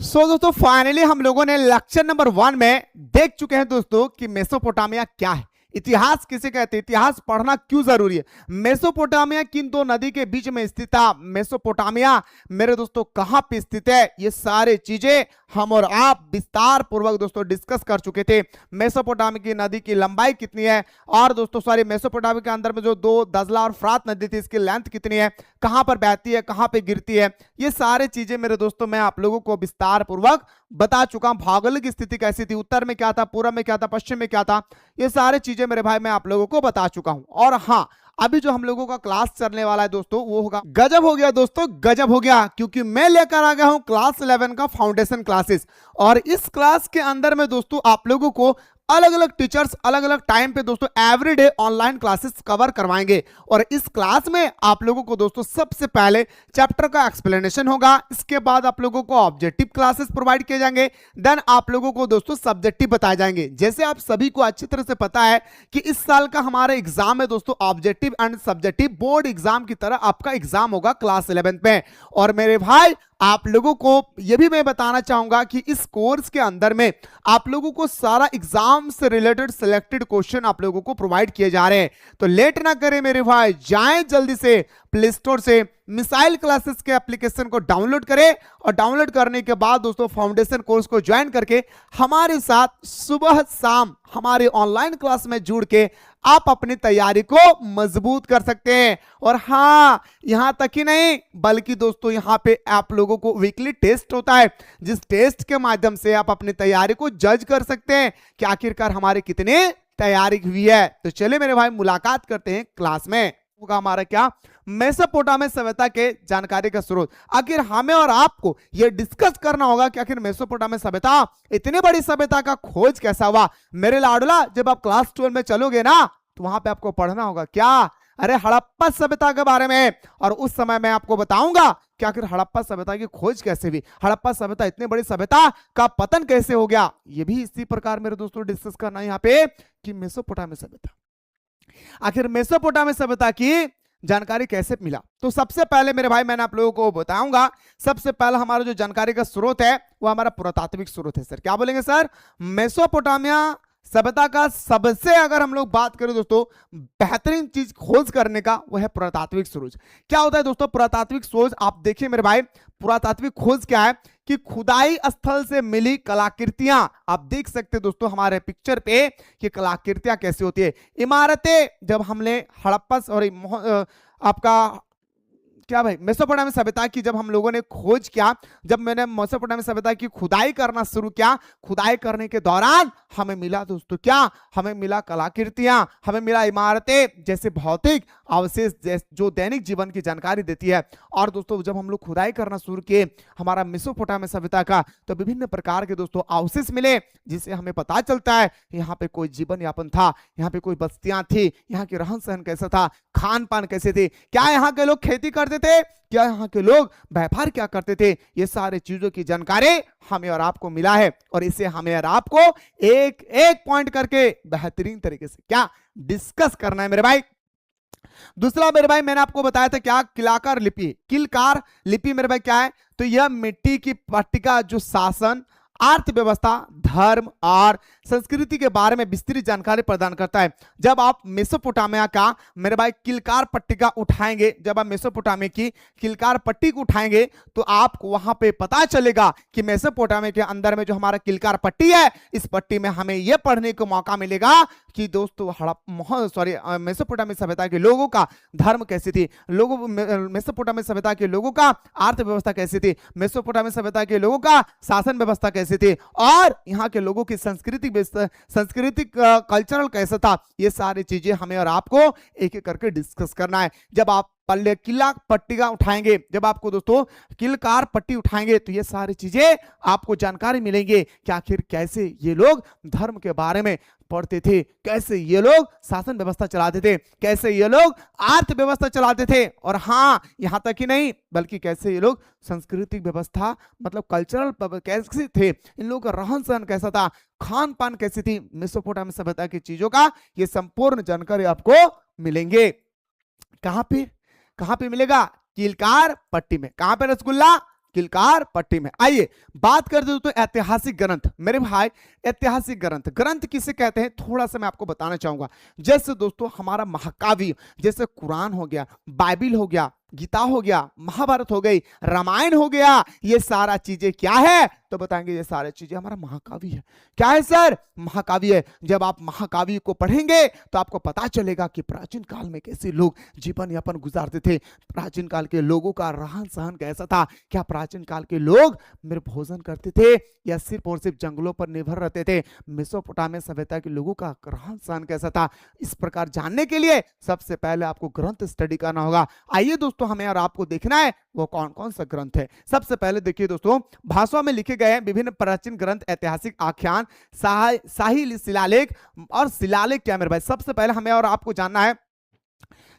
दोस्तों फाइनली हम लोगों ने लेक्चर नंबर 1 में देख चुके हैं दोस्तों कि मेसोपोटामिया क्या है। इतिहास किसे कहते हैं, इतिहास पढ़ना क्यों जरूरी है, मेसोपोटामिया किन दो नदी के बीच में स्थित था, मेसोपोटामिया मेरे दोस्तों कहां पे स्थित है, ये सारे चीजें हम और आप विस्तार पूर्वक दोस्तों डिस्कस कर चुके थे। मेसोपोटामिया की नदी की लंबाई कितनी है, और दोस्तों सॉरी मेसोपोटामिया के अंदर में जो दो दजला और फ्रात नदी थी इसकी लेंथ कितनी है, कहां पर बहती है, कहां पर गिरती है, ये सारे चीजें मेरे दोस्तों मैं आप लोगों को विस्तार पूर्वक बता चुका हूं। भौगोलिक स्थिति कैसी थी, उत्तर में क्या था, पूर्व में क्या था, पश्चिम में क्या था, ये सारे चीजें मेरे भाई मैं आप लोगों को बता चुका हूं। और हाँ, अभी जो हम लोगों का क्लास चलने वाला है दोस्तों वो होगा गजब हो गया दोस्तों, गजब हो गया, क्योंकि मैं लेकर आ गया हूं क्लास 11 का फाउंडेशन क्लासेस। और इस क्लास के अंदर में दोस्तों आप लोगों को अलग अलग टीचर्स अलग अलग टाइम पे दोस्तों एवरीडे ऑनलाइन क्लासेस कवर करवाएंगे। और इस क्लास में आप लोगों को दोस्तों सबसे पहले चैप्टर का एक्सप्लेनेशन होगा, इसके बाद आप लोगों को ऑब्जेक्टिव क्लासेस प्रोवाइड किए जाएंगे, देन आप लोगों को दोस्तों सब्जेक्टिव बताए जाएंगे। जैसे आप सभी को अच्छी तरह से पता है कि इस साल का हमारा एग्जाम है दोस्तों objective and subjective board exam की तरह आपका एग्जाम होगा क्लास 11 में। और मेरे भाई आप लोगों को यह भी मैं बताना चाहूंगा कि इस कोर्स के अंदर में आप लोगों को सारा एग्जाम से रिलेटेड सिलेक्टेड क्वेश्चन आप लोगों को प्रोवाइड किए जा रहे हैं। तो लेट ना करें मेरे भाई, जाएं जल्दी से प्ले स्टोर से मिसाइल क्लासेस के एप्लीकेशन को डाउनलोड करें, और डाउनलोड करने के बाद दोस्तों फाउंडेशन कोर्स को ज्वाइन करके हमारे साथ सुबह शाम हमारे ऑनलाइन क्लास में जुड़ के आप अपनी तैयारी को मजबूत कर सकते हैं। और हाँ, यहां तक ही नहीं बल्कि दोस्तों यहां पे आप लोगों को वीकली टेस्ट होता है, जिस टेस्ट के माध्यम से आप अपनी तैयारी को जज कर सकते हैं कि आखिरकार हमारे कितने तैयारी हुई है। तो चलिए मेरे भाई मुलाकात करते हैं क्लास में। होगा हमारा क्या, मेसोपोटामिया सभ्यता के जानकारी का स्रोत। आखिर हमें और आपको यह डिस्कस करना होगा कि आखिर मेसोपोटामिया सभ्यता, इतनी बड़ी सभ्यता का खोज कैसा हुआ। मेरे लाडला, जब आप क्लास 12 में चलोगे ना तो वहां पे आपको पढ़ना होगा क्या, अरे हड़प्पा सभ्यता के बारे में। और उस समय मैं आपको बताऊंगा कि आखिर हड़प्पा सभ्यता की खोज कैसे हुई, हड़प्पा सभ्यता इतनी बड़ी सभ्यता का पतन कैसे हो गया। ये भी इसी प्रकार मेरे दोस्तों डिस्कस करना है यहाँ पे कि मेसोपोटामिया सभ्यता, आखिर मेसोपोटामिया सभ्यता की जानकारी कैसे मिला। तो सबसे पहले मेरे भाई मैंने आप लोगों को बताऊंगा, सबसे पहला हमारा जो जानकारी का स्रोत है वो हमारा पुरातात्विक स्रोत है। सर क्या बोलेंगे सर, मेसोपोटामिया सभ्यता का सबसे अगर हम लोग बात करें दोस्तों बेहतरीन चीज खोज करने का वो है पुरातात्विक खोज। क्या होता है दोस्तों पुरातात्विक खोज, आप देखिए मेरे भाई पुरातात्विक खोज क्या है कि खुदाई स्थल से मिली कलाकृतियां, आप देख सकते हैं दोस्तों हमारे पिक्चर पे कि कलाकृतियां कैसी होती है। इमारतें जब हमने हड़प्पा और आपका क्या भाई मेसोपोटामिया सभ्यता की जब हम लोगों ने खोज किया, जब मैंने मेसोपोटामिया सभ्यता की खुदाई करना शुरू किया, खुदाई करने के दौरान हमें मिला दोस्तों क्या, हमें मिला कलाकृतियां, हमें मिला इमारतें जैसे भौतिक अवशेष जो दैनिक जीवन की जानकारी देती है। और दोस्तों जब हम लोग खुदाई करना शुरू किए हमारा मेसोपोटामिया सभ्यता का, तो विभिन्न प्रकार के दोस्तों अवशेष मिले, जिससे हमें पता चलता है यहाँ पे कोई जीवन यापन था, यहाँ पे कोई बस्तियां थी, यहाँ के रहन सहन कैसा था, खान पान कैसे थे, क्या यहाँ के लोग खेती करते थे, क्या यहाँ के लोग व्यापार क्या करते थे, ये सारे चीजों की जानकारी हमें और आपको मिला है। और इसे हमें और आपको एक एक पॉइंट करके बेहतरीन तरीके से क्या डिस्कस करना है मेरे भाई। दूसरा मेरे भाई मैंने आपको बताया था क्या, किलाकार लिपि, किलकार लिपि मेरे भाई क्या है, तो यह मिट्टी की पट्टिका जो शासन, अर्थव्यवस्था, धर्म और संस्कृति के बारे में विस्तृत जानकारी प्रदान करता है। जब आप मेसोपोटामिया का मेरे भाई किलकार पट्टिका उठाएंगे, जब आप मेसोपोटामिया की किलकार पट्टी को उठाएंगे तो आपको वहां पे पता चलेगा कि मेसोपोटामिया के अंदर में जो हमारा किलकार पट्टी है, इस पट्टी में हमें यह पढ़ने को मौका मिलेगा कि दोस्तों मेसोपोटामिया सभ्यता के लोगों का धर्म कैसी थी, लोगों मेसोपोटामिया सभ्यता के लोगों का अर्थव्यवस्था कैसी थी, मेसोपोटामिया सभ्यता के लोगों का शासन व्यवस्था कैसी थी, और यहाँ के लोगों की सांस्कृतिक कल्चरल कैसा था। ये सारी चीजें हमें और आपको एक एक करके डिस्कस करना है। जब आप पल्ले किला पट्टिका उठाएंगे, जब आपको दोस्तों किलकार पट्टी उठाएंगे तो ये सारी चीजें आपको जानकारी मिलेंगे कि आखिर कैसे ये लोग धर्म के बारे में पढ़ते थे, कैसे ये लोग शासन व्यवस्था चलाते थे, कैसे ये लोग अर्थव्यवस्था चलाते थे, और हाँ यहां तक ही नहीं बल्कि कैसे ये लोग सांस्कृतिक व्यवस्था मतलब कल्चरल कैसे थे, इन लोगों का रहन सहन कैसा था, खान पान कैसी थी, मेसोपोटामिया सभ्यता की चीजों का ये संपूर्ण जानकारी आपको मिलेंगे। कहां पे मिलेगा, किलकार पट्टी में। कहां पे रसगुल्ला, किलकार पट्टी में। आइए बात करते हैं दोस्तों ऐतिहासिक ग्रंथ। मेरे भाई ऐतिहासिक ग्रंथ, ग्रंथ किसे कहते हैं थोड़ा सा मैं आपको बताना चाहूंगा। जैसे दोस्तों हमारा महाकाव्य, जैसे कुरान हो गया, बाइबिल हो गया, गीता हो गया, महाभारत हो गई, रामायण हो गया, ये सारा चीजें क्या है तो बताएंगे ये सारी चीजें हमारा महाकाव्य है। क्या है सर? महाकाव्य है। जब आप महाकाव्य को पढ़ेंगे तो आपको पता चलेगा कि प्राचीन काल में कैसे लोग जीवन यापन गुजारते थे, प्राचीन काल के लोगों का रहन सहन कैसा था, क्या प्राचीन काल के लोग मेरे भोजन करते थे या सिर्फ और सिर्फ जंगलों पर निर्भर रहते थे, मेसोपोटामिया सभ्यता के लोगों का रहन सहन कैसा था। इस प्रकार जानने के लिए सबसे पहले आपको ग्रंथ स्टडी करना होगा। आइए दोस्तों हमें और आपको देखना है वो कौन कौन सा ग्रंथ है। सबसे पहले देखिए दोस्तों भाषा में लिखे गए विभिन्न प्राचीन ग्रंथ, ऐतिहासिक आख्यान, शाही शिलालेख। और शिलालेख क्या मेरे भाई? सबसे पहले हमें और आपको जानना है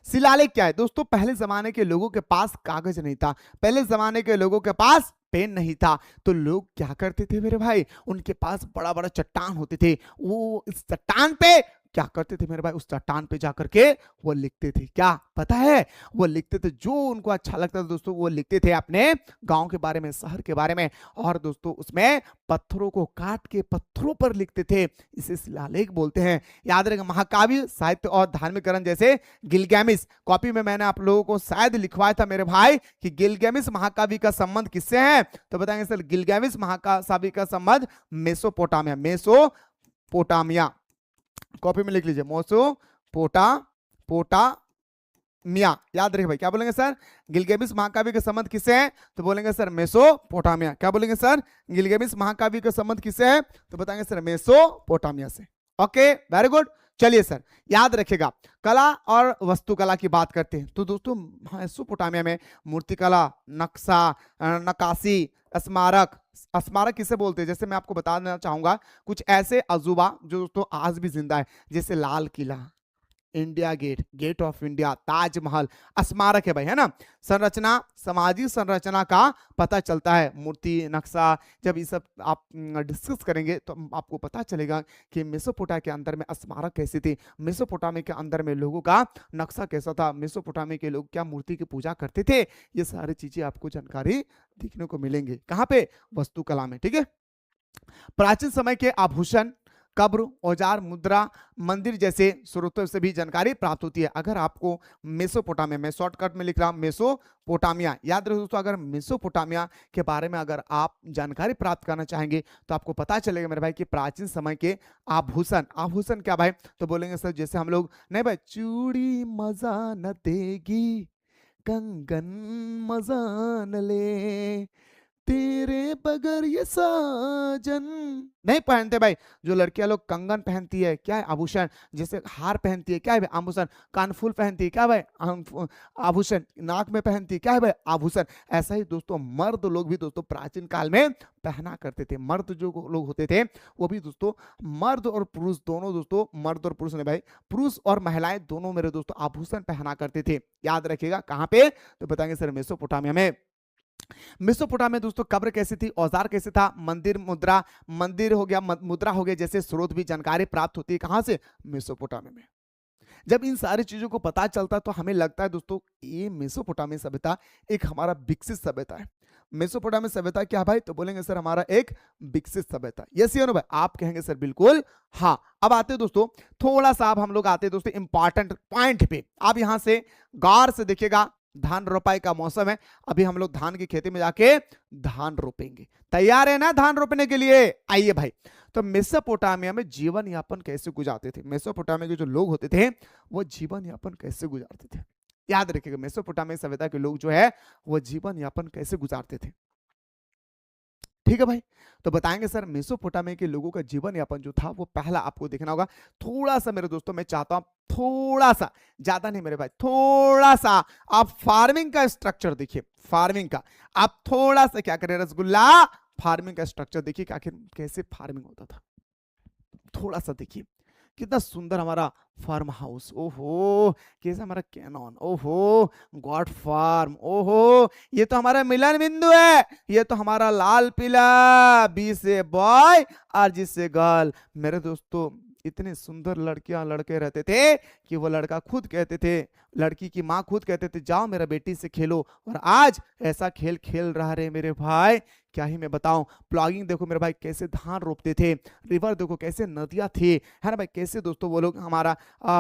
शिलालेख क्या है। दोस्तों पहले जमाने के लोगों के पास कागज नहीं था, पहले जमाने के लोगों के पास पेन नहीं था, तो लोग क्या करते थे मेरे भाई? उनके पास बड़ा बड़ा चट्टान होते थे, वो इस चट्टान पे क्या करते थे मेरे भाई? उस चट्टान पे जाकर के वो लिखते थे। क्या पता है? वो लिखते थे जो उनको अच्छा लगता था दोस्तों, वो लिखते थे अपने गांव के बारे में, शहर के बारे में। और दोस्तों उसमें पत्थरों को काट के पत्थरों पर लिखते थे, इसे शिलालेख बोलते हैं। याद रखें महाकाव्य, साहित्य और धार्मिक ग्रंथ जैसे गिलगामेश। कॉपी में मैंने आप लोगों को शायद लिखवाया था मेरे भाई कि गिलगामेश महाकाव्य का संबंध किससे है, तो बताएंगे सर गिलगामेश महाकाव्य का संबंध मेसोपोटामिया, मेसोपोटामिया, कॉपी में लिख लीजिए पोटामिया। याद रखिए भाई, क्या बोलेंगे सर? गिलगामेश महाकाव्य के संबंध किससे है तो बोलेंगे सर मेसोपोटामिया। क्या बोलेंगे सर? गिलगामेश महाकाव्य का संबंध किससे है तो बताएंगे सर मेसोपोटामिया से। Okay very good. चलिए सर याद रखिएगा कला और वास्तुकला की बात करते हैं तो दोस्तों मेसोपोटामिया में मूर्तिकला, नक्शा, नक्काशी, स्मारक। स्मारक किसे बोलते हैं? जैसे मैं आपको बताना चाहूंगा कुछ ऐसे अजूबा जो दोस्तों आज भी जिंदा है, जैसे Lal Qila, India gate, gate of India, Taj Mahal, स्मारक है भाई, है ना। संरचना, सामाजिक संरचना का पता चलता है, मूर्ति, नक्शा। जब ये सब आप डिस्कस करेंगे तो आपको पता चलेगा कि मेसोपोटामिया के अंदर में स्मारक कैसे थे, मेसोपोटामिया के अंदर में लोगों का नक्शा कैसा था, मेसोपोटामिया के लोग क्या मूर्ति की पूजा करते थे। ये सारी चीजें आपको जानकारी देखने को मिलेंगे कहाँ पे? वास्तुकला में। ठीक है। प्राचीन समय के आभूषण, कब्र, औजार, मुद्रा, मंदिर जैसे स्रोतों से भी जानकारी प्राप्त होती है। अगर आपको मेसोपोटामिया, में शॉर्टकट में लिख रहा हूं मेसोपोटामिया, याद रखो दोस्तों अगर मेसोपोटामिया के बारे में अगर आप जानकारी प्राप्त करना चाहेंगे तो आपको पता चलेगा मेरे भाई कि प्राचीन समय के आभूषण। आभूषण क्या भाई? तो बोलेंगे सर जैसे हम लोग, नहीं भाई, चूड़ी मजा न देगी, कंगन मजा न ले, तेरे बगैर ये साजन। नहीं पहनते भाई। जो लड़कियां लोग कंगन पहनती है क्या है? आभूषण। जैसे हार पहनती है क्या है भाई? आभूषण। कानफूल पहनती है क्या भाई? आभूषण। नाक में पहनती है क्या है भाई? आभूषण। ऐसा ही दोस्तों मर्द लोग भी दोस्तों प्राचीन काल में पहना करते थे। मर्द जो लोग होते थे वो भी दोस्तों, मर्द और पुरुष दोनों दोस्तों, मर्द और पुरुष ने भाई, पुरुष और महिलाएं दोनों मेरे दोस्तों आभूषण पहना करते थे। याद रखिएगा कहां पे? तो बताएंगे सर मेसोपोटामिया में। मेसोपोटामिया में दोस्तों कब्र कैसी थी, औजार कैसे था, मंदिर, मुद्रा, मंदिर हो गया, मुद्रा हो गया, जैसे स्रोत भी जानकारी प्राप्त होती है कहां से? मेसोपोटामिया में। जब इन सारी चीजों को पता चलता है तो हमें लगता है दोस्तों ये मेसोपोटामिया सभ्यता एक हमारा विकसित सभ्यता है। मेसोपोटामिया सभ्यता क्या भाई? तो बोलेंगे सर हमारा एक विकसित सभ्यता। यस या नो भाई? आप कहेंगे सर बिल्कुल हाँ। अब आते हैं दोस्तों थोड़ा सा, अब हम लोग आते हैं दोस्तों इंपॉर्टेंट पॉइंट पे। आप यहां से गौर से देखिएगा, धान रोपाई का मौसम है, अभी हम लोग धान की खेती में जाके धान रोपेंगे। तैयार है ना धान रोपने के लिए? आइए भाई। तो मेसोपोटामिया में जीवन यापन कैसे गुजारते थे? मेसोपोटामिया के जो लोग होते थे वो जीवन यापन कैसे गुजारते थे? याद रखिएगा मेसोपोटामिया सभ्यता के लोग जो है वो जीवन यापन कैसे गुजारते थे। ठीक है भाई। तो बताएंगे सर मेसोपोटामिया के लोगों का जीवन यापन जो था वो पहला आपको देखना होगा। थोड़ा सा मेरे दोस्तों मैं चाहता हूं, थोड़ा सा, ज्यादा नहीं मेरे भाई, थोड़ा सा आप फार्मिंग का स्ट्रक्चर देखिए। फार्मिंग का आप थोड़ा सा क्या करें रसगुल्ला, फार्मिंग का स्ट्रक्चर देखिए आखिर कैसे फार्मिंग होता था। थोड़ा सा देखिए कितना सुंदर हमारा फार्म हाउस, ओहो कैसे हमारा कैनॉन, ओहो गॉड फार्म, ओहो ये तो हमारा मिलन बिंदु है, ये तो हमारा लाल पीला, बी से बॉय और जी से गर्ल। मेरे दोस्तों इतने सुंदर लड़कियां लड़के रहते थे कि वो लड़का खुद कहते थे, लड़की की माँ खुद कहते थे जाओ मेरा बेटी से खेलो, और आज ऐसा खेल खेल रहा रे मेरे भाई, क्या ही मैं बताऊं। प्लॉगिंग देखो मेरे भाई कैसे धान रोपते थे, रिवर देखो कैसे नदियां थी, है ना भाई, कैसे दोस्तों वो लोग हमारा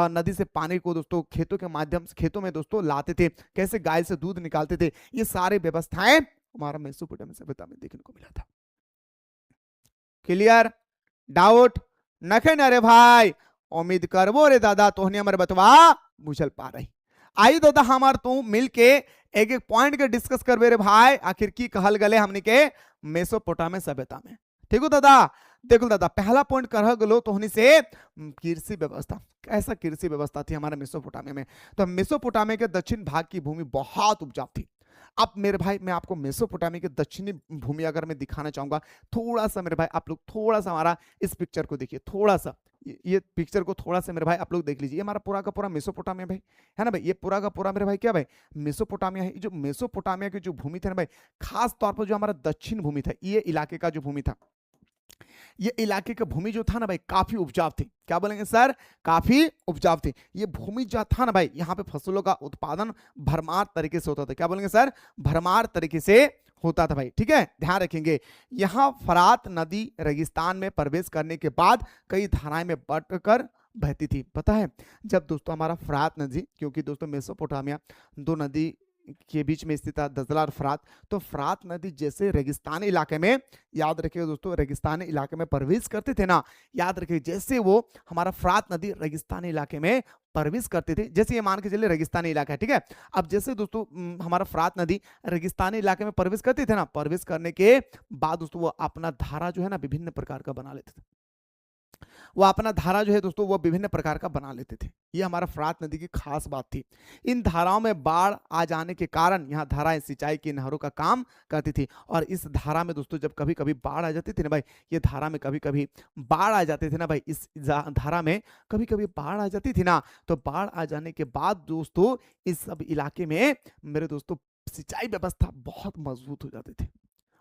नदी से पानी को दोस्तों खेतों के माध्यम से खेतों में दोस्तों लाते थे, कैसे गाय से दूध निकालते थे, ये सारी व्यवस्थाएं हमारा मेसोपोटामिया सभ्यता में देखने को मिला था। क्लियर? डाउट नखे न रे भाई? उम्मीद करबो रे दादा तोहनी हमर बतवा बुझल पा रही। आई दादा हमार तू मिलके एक एक पॉइंट के डिस्कस करबे रे भाई, आखिर की कहल गले हमनी के मेसोपोटामिया सभ्यता में। ठीक हो दादा? देखो दादा पहला पॉइंट कह गलो तोहनी से कृषि व्यवस्था, कैसा कृषि व्यवस्था थी हमारे मेसोपोटामिया में। तो मेसोपोटामिया के दक्षिण भाग की भूमि बहुत उपजाऊ थी। अब मेरे भाई मैं आपको मेसोपोटामिया के दक्षिणी भूमि अगर मैं दिखाना चाहूंगा, थोड़ा सा मेरे भाई आप लोग थोड़ा सा हमारा इस पिक्चर को देखिए, थोड़ा सा ये पिक्चर को थोड़ा सा मेरे भाई आप लोग देख लीजिए, ये हमारा पूरा का पूरा मेसोपोटामिया भाई, है ना भाई, ये पूरा का पूरा मेरे भाई क्या भाई मेसोपोटामिया है। जो मेसोपोटामिया की जो भूमि थी ना भाई, खास तौर पर जो हमारा दक्षिण भूमि था, ये इलाके का जो भूमि था, ये इलाके का भूमि जो था ना भाई काफी उपजाऊ थी। क्या बोलेंगे सर? काफी उपजाऊ थी। ये भूमि जो था ना भाई, यहाँ पे फसलों का उत्पादन भरमार तरीके से होता था। क्या बोलेंगे सर? भरमार तरीके से होता था भाई। ठीक है, ध्यान रखेंगे। यहाँ फरात नदी रेगिस्तान में प्रवेश करने के बाद कई धाराएं में बटकर बहती थी। पता है जब दोस्तों हमारा फरात नदी, क्योंकि दोस्तों मेसोपोटामिया दो नदी के बीच में स्थित है, दजला और फरात, तो फरात नदी जैसे रेगिस्तानी इलाके में, याद रखिए दोस्तों, रेगिस्तानी इलाके में प्रवेश करते थे ना, याद रखिए जैसे वो हमारा फरात नदी रेगिस्तानी इलाके में प्रवेश करते थे, जैसे ये मान के चलिए रेगिस्तानी इलाका है, ठीक है। अब जैसे दोस्तों हमारा फरात नदी रेगिस्तानी इलाके में प्रवेश करते थे ना, प्रवेश करने के बाद दोस्तों वो अपना धारा जो है ना विभिन्न प्रकार का बना लेते थे। वो अपना धारा जो है दोस्तों वो विभिन्न प्रकार का बना लेते थे। ये हमारा फरात नदी की खास बात थी। इन धाराओं में बाढ़ आ जाने के कारण यहाँ धाराएं सिंचाई की नहरों का काम करती थी, और इस धारा में दोस्तों जब कभी कभी बाढ़ आ जाती थी ना भाई, ये धारा में कभी कभी बाढ़ आ जाती थी ना भाई, इस धारा में कभी कभी बाढ़ आ जाती थी ना, तो बाढ़ आ जाने के बाद दोस्तों इस सब इलाके में मेरे दोस्तों सिंचाई व्यवस्था बहुत मजबूत हो जाती थी।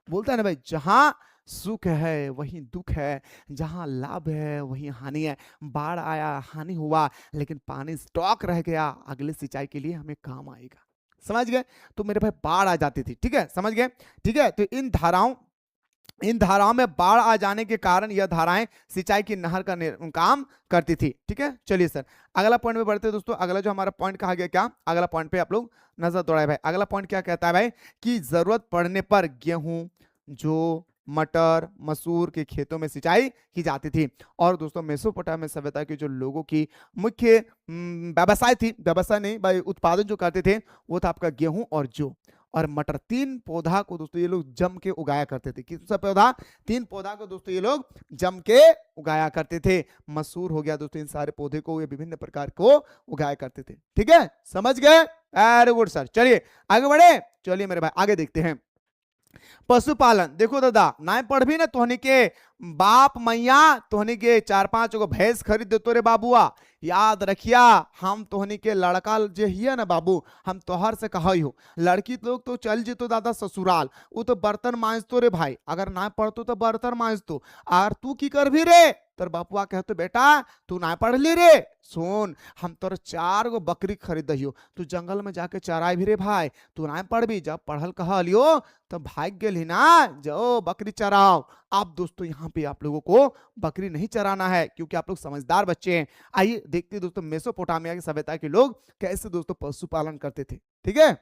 बोलता है ना भाई, जहां सुख है वहीं दुख है, जहां लाभ है वहीं हानि है। बाढ़ आया, हानि हुआ, लेकिन पानी स्टॉक रह गया, अगले सिंचाई के लिए हमें काम आएगा। समझ गए? तो मेरे भाई बाढ़ आ जाती थी, ठीक है, समझ गए, ठीक है। तो इन धाराओं में बाढ़ आ जाने के कारण यह धाराएं सिंचाई की नहर का काम करती थी। ठीक है, चलिए सर अगला पॉइंट में बढ़ते हैं दोस्तों। अगला जो हमारा पॉइंट कहा गया, क्या अगला पॉइंट पे आप लोग नजर दौड़ाए भाई। अगला पॉइंट क्या कहता है भाई कि जरूरत पड़ने पर गेहूं, जौ, मटर, मसूर के खेतों में सिंचाई की जाती थी। और दोस्तों मेसोपोटामिया सभ्यता के जो लोगों की मुख्य व्यवसाय थी, व्यवसाय नहीं भाई, उत्पादन जो करते थे वो था आपका गेहूं और जौ और मटर। तीन पौधा को दोस्तों ये लोग जम के उगाया करते थे। किस पौधा? तीन पौधा को दोस्तों ये लोग जम के उगाया करते थे। मसूर हो गया दोस्तों, इन सारे पौधे को ये विभिन्न प्रकार को उगाया करते थे। ठीक है, समझ गए? Very good sir. चलिए आगे बढ़े, चलिए मेरे भाई आगे देखते हैं। पशुपालन देखो दादा, ना पढ़ भी ना तोहनी के बाप मैया तोहनी के 4-5 गो भैंस खरीद देतो रे बाबुआ। याद रखिया, हम तोहनी के लड़का जे हिया ना बाबू, हम तोहर से कहा हो, लड़की लोग तो चल जेतो दादा ससुराल, वो तो बर्तन मांजतो रे भाई, अगर ना पढ़तो तो बर्तन मांजतो। और तू की कर भी रे? तर बापुआ कहते बेटा तू ना पढ़ ली रे, सुन हम तोर 4 गो बकरी खरीद दहियो, तू जंगल में जाके चराई भी रे भाई, तू ना पढ़ भी। जब पढ़ल कहलियो तो भाग गेल ही ना, जाओ बकरी चराओ। आप दोस्तों यहाँ पे आप लोगों को बकरी नहीं चराना है, क्योंकि आप लोग समझदार बच्चे हैं। आइए देखते दोस्तों मेसोपोटामिया की सभ्यता के लोग कैसे दोस्तों पशुपालन करते थे। ठीक है,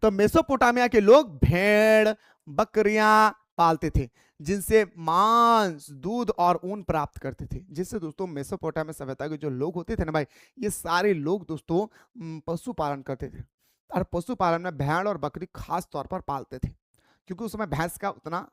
तो मेसोपोटामिया के लोग भेड़, बकरियां पालते थे, जिनसे मांस, दूध और ऊन प्राप्त करते थे। जिससे दोस्तों मेसोपोटामिया सभ्यता के जो लोग होते थे ना भाई, ये सारे लोग दोस्तों पशुपालन करते थे। और पशुपालन में भेड़ और बकरी खास तौर पर पालते थे, क्योंकि उस समय भैंस का उतना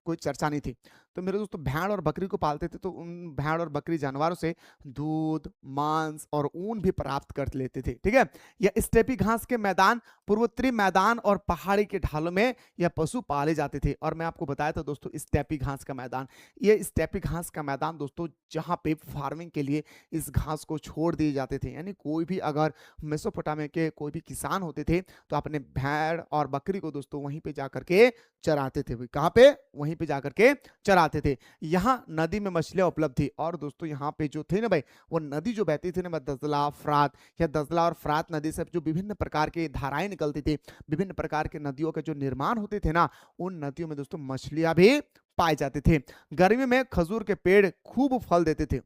कोई चर्चा नहीं थी। तो मेरे दोस्तों भेड़ और बकरी को पालते थे, तो उन भेड़ और बकरी जानवरों से दूध, मांस और ऊन भी प्राप्त कर लेते थे। ठीक है, यह स्टेपी घास के मैदान, पूर्वोत्तरी मैदान और पहाड़ी के ढालों में यह पशु पाले जाते थे। और मैं आपको बताया था दोस्तों स्टेपी घास का मैदान, ये स्टेपी घास का मैदान दोस्तों जहाँ पे फार्मिंग के लिए इस घास को छोड़ दिए जाते थे। यानी कोई भी अगर मेसोपोटामिया के कोई भी किसान होते थे तो अपने भेड़ और बकरी को दोस्तों वहीं पे जाकर के चराते थे। कहाँ पे? वहीं पे जाकर के चराते आते थे। यहाँ नदी में मछलियां उपलब्ध थी और दोस्तों यहाँ पे जो थे ना भाई, वो नदी जो बहती थी ना, दजला फरात, या दजला और फरात नदी से जो विभिन्न प्रकार की धाराएं निकलती थी, विभिन्न प्रकार के नदियों के जो निर्माण होते थे ना, उन नदियों में दोस्तों मछलियां भी पाए जाते थे। गर्मी में खजूर के पेड़ खूब फल देते थे।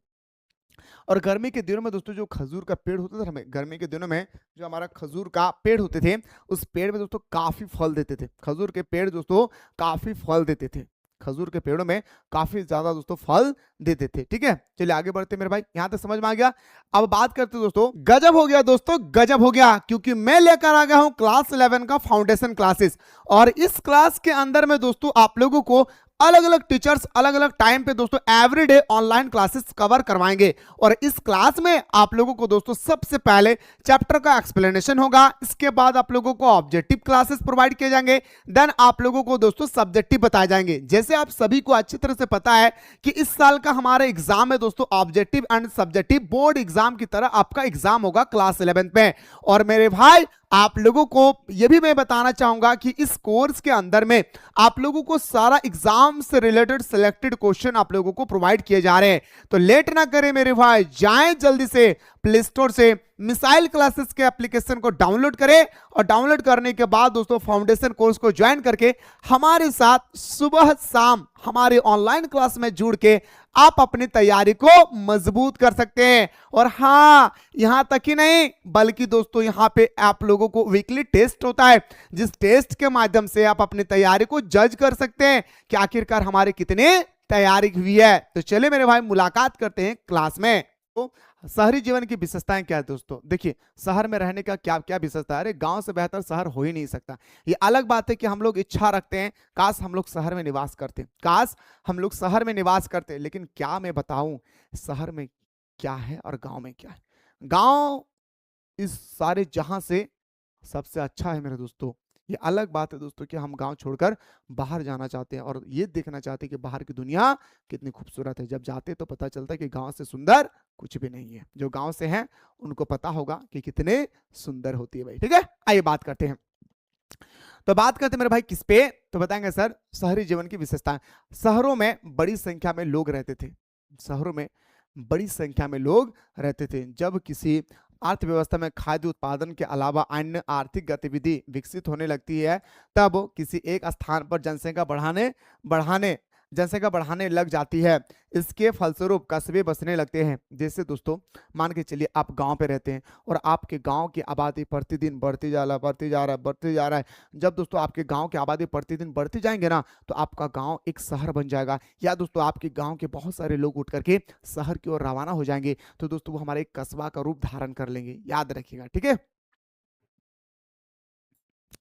और गर्मी के दिनों में दोस्तों जो खजूर का पेड़ होता था, हमें गर्मी के दिनों में जो हमारा खजूर का पेड़ होते थे, उस पेड़ में दोस्तों काफी फल देते थे। खजूर के पेड़ दोस्तों काफी फल देते थे। खजूर के पेड़ों में काफी ज्यादा दोस्तों फल देते थे। ठीक है, चलिए आगे बढ़ते मेरे भाई, यहां तक समझ में आ गया। अब बात करते दोस्तों, गजब हो गया दोस्तों, गजब हो गया, क्योंकि मैं लेकर आ गया हूं क्लास 11 का फाउंडेशन क्लासेस। और इस क्लास के अंदर में दोस्तों आप लोगों को अलग अलग टीचर्स अलग अलग टाइम पे दोस्तों एवरीडे ऑनलाइन क्लासेस कवर करवाएंगे। और इस क्लास में आप लोगों को दोस्तों सबसे पहले चैप्टर का एक्सप्लेनेशन होगा, इसके बाद आप लोगों को ऑब्जेक्टिव क्लासेस प्रोवाइड किए जाएंगे, देन आप लोगों को दोस्तों सब्जेक्टिव बताए जाएंगे। जैसे आप सभी को अच्छी तरह से पता है कि इस साल का हमारा एग्जाम है दोस्तों objective and subjective board exam की तरह आपका एग्जाम होगा क्लास 11 में। और मेरे भाई आप लोगों को यह भी मैं बताना चाहूंगा कि इस कोर्स के अंदर में आप लोगों को सारा एग्जाम से रिलेटेड सिलेक्टेड क्वेश्चन आप लोगों को प्रोवाइड किए जा रहे हैं। तो लेट ना करें मेरे भाई, जाएं जल्दी से प्ले स्टोर से मिसाइल क्लासेस के एप्लीकेशन को डाउनलोड करें, और डाउनलोड करने के बाद दोस्तों फाउंडेशन कोर्स को ज्वाइन करके हमारे साथ सुबह शाम हमारे ऑनलाइन क्लास में जुड़ के आप अपनी तैयारी को मजबूत कर सकते हैं। और हाँ, यहां तक ही नहीं बल्कि दोस्तों यहां पे आप लोगों को वीकली टेस्ट होता है, जिस टेस्ट के माध्यम से आप अपनी तैयारी को जज कर सकते हैं कि आखिरकार हमारे कितने तैयारी हुई है। तो चलिए मेरे भाई मुलाकात करते हैं क्लास में। तो शहरी जीवन की विशेषताएं क्या है दोस्तों, देखिए शहर में रहने का क्या क्या विशेषता है। अरे गांव से बेहतर शहर हो ही नहीं सकता। ये अलग बात है कि हम लोग इच्छा रखते हैं काश हम लोग शहर में निवास करते, काश हम लोग शहर में निवास करते, लेकिन क्या मैं बताऊं शहर में क्या है और गांव में क्या है। गांव इस सारे जहां से सबसे अच्छा है मेरे दोस्तों। ये अलग बात है दोस्तों कि हम गांव छोड़कर बाहर जाना चाहते हैं और ये देखना चाहते हैं कि बाहर की दुनिया कितनी खूबसूरत है। जब जाते हैं तो पता चलता है कि गांव से सुंदर कुछ भी नहीं है। जो गांव से हैं उनको पता होगा कि कितने सुंदर होती है भाई। ठीक है, आइए बात करते हैं। तो बात करते हैं मेरे भाई किस पे, तो बताएंगे सर शहरी जीवन की विशेषताएं। शहरों में बड़ी संख्या में लोग रहते थे, शहरों में बड़ी संख्या में लोग रहते थे। जब किसी अर्थव्यवस्था में खाद्य उत्पादन के अलावा अन्य आर्थिक गतिविधि विकसित होने लगती है, तब किसी एक स्थान पर जनसंख्या बढ़ाने लग जाती है। इसके फलस्वरूप कस्बे बसने लगते हैं। जैसे दोस्तों मान के चलिए आप गांव पे रहते हैं और आपके गांव की आबादी प्रतिदिन बढ़ती जा रहा है। जब दोस्तों आपके गांव की आबादी प्रतिदिन बढ़ती जाएंगे ना, तो आपका गांव एक शहर बन जाएगा। या दोस्तों आपके गांव के बहुत सारे लोग उठ करके शहर की ओर रवाना हो जाएंगे, तो दोस्तों वो हमारे एक कस्बा का रूप धारण कर लेंगे। याद रखिएगा, ठीक है,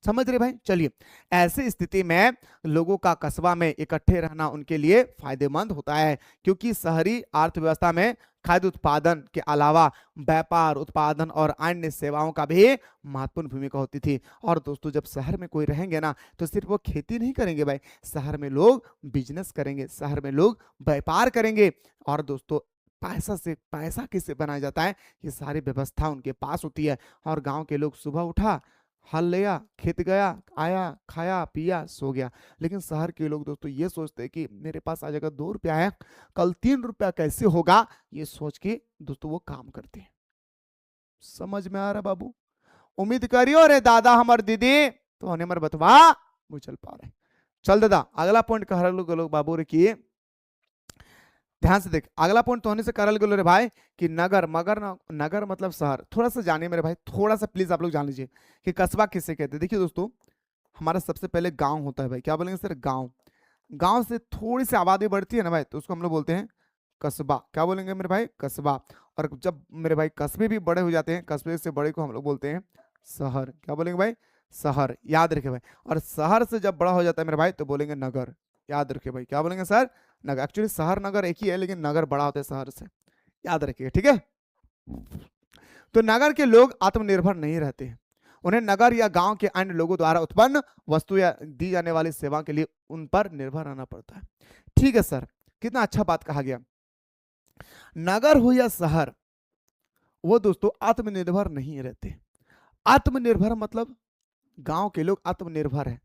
समझ रहे भाई। चलिए, ऐसी स्थिति में लोगों का कस्बा में इकट्ठे रहना उनके लिए फायदेमंद होता है, क्योंकि शहरी अर्थव्यवस्था में खाद्य उत्पादन के अलावा व्यापार उत्पादन और अन्य सेवाओं का भी महत्वपूर्ण भूमिका होती थी। और दोस्तों जब शहर में कोई रहेंगे ना, तो सिर्फ वो खेती नहीं करेंगे भाई, शहर में लोग बिजनेस करेंगे, शहर में लोग व्यापार करेंगे। और दोस्तों पैसा किससे बनाया जाता है, ये सारी व्यवस्था उनके पास होती है। और गांव के लोग सुबह उठा, हल लिया, खेत गया, आया, खाया पिया, सो गया। लेकिन शहर के लोग दोस्तों ये सोचते हैं कि मेरे पास आज अगर 2 रुपया है, कल 3 रुपया कैसे होगा, ये सोच के दोस्तों वो काम करते हैं। समझ में आ रहा बाबू? उम्मीद करियो रे दादा हमर दीदी तो होने मर बतवा वो चल पा रहे। चल दादा अगला पॉइंट कह रहे लोग बाबू रे की ध्यान से देख। अगला पॉइंट तो होने से करल गेलो रे भाई कि नगर मतलब शहर। थोड़ा सा जानिए मेरे भाई, थोड़ा सा प्लीज आप लोग जान लीजिए कि कस्बा किसे कहते हैं। देखिए दोस्तों हमारा सबसे पहले गांव होता है भाई, क्या बोलेंगे सर, गांव। गांव से थोड़ी सी आबादी बढ़ती है ना भाई, तो उसको हम लोग बोलते हैं कस्बा। क्या बोलेंगे मेरे भाई, कस्बा। और जब मेरे भाई कस्बे भी बड़े हो जाते हैं, कस्बे से बड़े को हम लोग बोलते हैं शहर। क्या बोलेंगे भाई, शहर। याद रखे भाई। और शहर से जब बड़ा हो जाता है मेरे भाई तो बोलेंगे नगर। याद रखिए भाई, क्या बोलेंगे सर, नगर। एक्चुअली शहर नगर एक ही है, लेकिन नगर बड़ा होता है शहर से। याद रखिएगा, ठीक है। तो नगर के लोग आत्मनिर्भर नहीं रहते हैं, उन्हें नगर या गांव के अन्य लोगों द्वारा उत्पन्न वस्तु या दी जाने वाली सेवा के लिए उन पर निर्भर रहना पड़ता है। ठीक है सर, कितना अच्छा बात कहा गया। नगर हो या शहर, वो दोस्तों आत्मनिर्भर नहीं रहते। आत्मनिर्भर मतलब गांव के लोग आत्मनिर्भर है,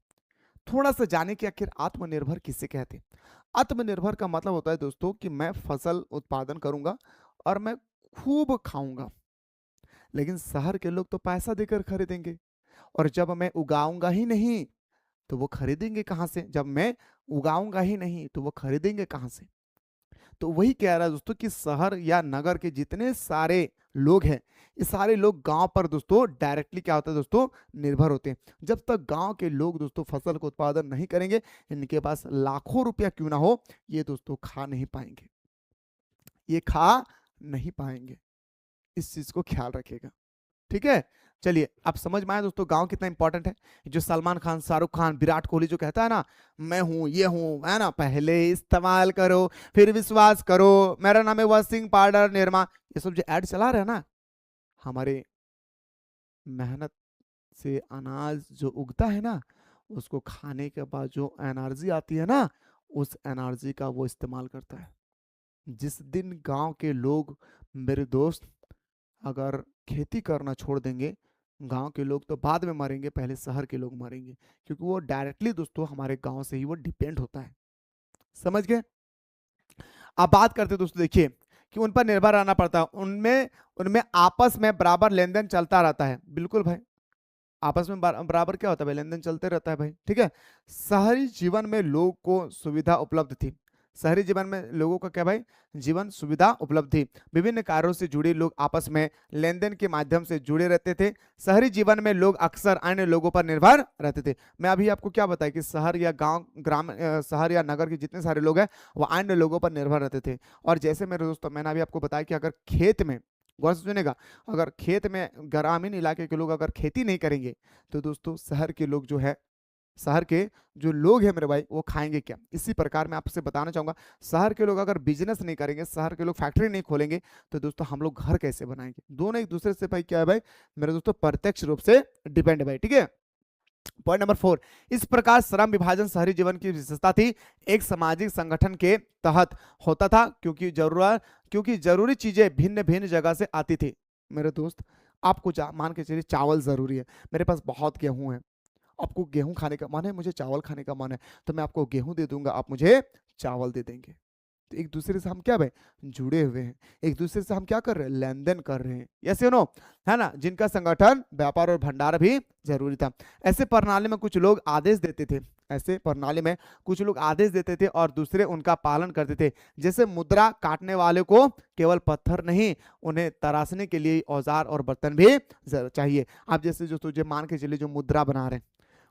थोड़ा सा जाने कि आखिर आत्मनिर्भर किसे कहते हैं। आत्मनिर्भर का मतलब होता है दोस्तों कि मैं फसल उत्पादन करूंगा और मैं खूब खाऊंगा, लेकिन शहर के लोग तो पैसा देकर खरीदेंगे, और जब मैं उगाऊंगा ही नहीं तो वो खरीदेंगे कहां से? जब मैं उगाऊंगा ही नहीं तो वो खरीदेंगे कहां से? तो वही कह रहा है दोस्तों कि शहर या नगर के जितने सारे लोग हैं, ये सारे लोग गांव पर दोस्तों डायरेक्टली क्या होता है दोस्तों, निर्भर होते हैं। जब तक गांव के लोग दोस्तों फसल को उत्पादन नहीं करेंगे, इनके पास लाखों रुपया क्यों ना हो, ये दोस्तों खा नहीं पाएंगे, ये खा नहीं पाएंगे। इस चीज को ख्याल रखिएगा, ठीक है। चलिए आप समझ में आया दोस्तों गांव कितना इंपॉर्टेंट है। जो सलमान खान, शाहरुख खान, विराट कोहली जो कहता है ना, मैं हूं ये हूं, है ना, पहले इस्तेमाल करो फिर विश्वास करो, मेरा नाम है वॉशिंग पाउडर निरमा, ये सब जो ऐड चला रहा है ना, हमारे मेहनत से अनाज जो उगता है ना, उसको खाने के बाद जो एनर्जी आती है ना, उस एनर्जी का वो इस्तेमाल करता है। जिस दिन गांव के लोग, मेरे दोस्त, अगर खेती करना छोड़ देंगे, गांव के लोग तो बाद में मरेंगे, पहले शहर के लोग मरेंगे, क्योंकि वो डायरेक्टली दोस्तों हमारे गांव से ही वो डिपेंड होता है। समझ गए। अब बात करते हैं दोस्तों, देखिए कि उन पर निर्भर रहना पड़ता है, उनमें उनमें आपस में बराबर लेन देन चलता रहता है। बिल्कुल भाई, आपस में बराबर क्या होता है भाई, लेन देन चलते रहता है भाई, ठीक है। शहरी जीवन में लोगों को सुविधा उपलब्ध थी, शहरी जीवन में लोगों का क्या भाई, जीवन सुविधा उपलब्ध थी। विभिन्न कार्यों से जुड़े लोग आपस में लेन देन के माध्यम से जुड़े रहते थे। शहरी जीवन में लोग अक्सर अन्य लोगों पर निर्भर रहते थे। मैं अभी आपको क्या बताया कि शहर या गांव, शहर या नगर के जितने सारे लोग हैं वो अन्य लोगों पर निर्भर रहते थे। और जैसे मेरे दोस्तों, मैंने अभी आपको बताया कि अगर खेत में, गौर से सुनेगा, अगर खेत में ग्रामीण इलाके के लोग अगर खेती नहीं करेंगे, तो दोस्तों शहर के लोग जो है, शहर के जो लोग हैं मेरे भाई, वो खाएंगे क्या? इसी प्रकार मैं आपसे बताना चाहूंगा, शहर के लोग अगर बिजनेस नहीं करेंगे, शहर के लोग फैक्ट्री नहीं खोलेंगे, तो दोस्तों हम लोग घर कैसे बनाएंगे? दोनों एक दूसरे से भाई क्या है भाई, मेरे दोस्तों प्रत्यक्ष रूप से डिपेंड है भाई, ठीक है। पॉइंट नंबर 4, इस प्रकार श्रम विभाजन शहरी जीवन की विशेषता थी। एक सामाजिक संगठन के तहत होता था, क्योंकि जरूरी चीजें भिन्न भिन्न जगह से आती थी। मेरे दोस्त, आपको मान के चलिए चावल जरूरी है, मेरे पास बहुत गेहूं है, आपको गेहूं खाने का मन है, मुझे चावल खाने का मन है, तो मैं आपको गेहूं दे दूंगा, आप मुझे चावल दे देंगे। तो एक दूसरे से हम क्या भाई, जुड़े हुए हैं, एक दूसरे से हम क्या कर रहे हैं, लेन देन कर रहे हैं, यस यू नो, है ना। जिनका संगठन, व्यापार और भंडार भी जरूरी था। ऐसे प्रणाली में कुछ लोग आदेश देते थे, ऐसे प्रणाली में कुछ लोग आदेश देते थे और दूसरे उनका पालन करते थे। जैसे मुद्रा काटने वाले को केवल पत्थर नहीं, उन्हें तराशने के लिए औजार और बर्तन भी चाहिए। आप जैसे जो तुझे मान के चलिए जो मुद्रा बना रहे हैं,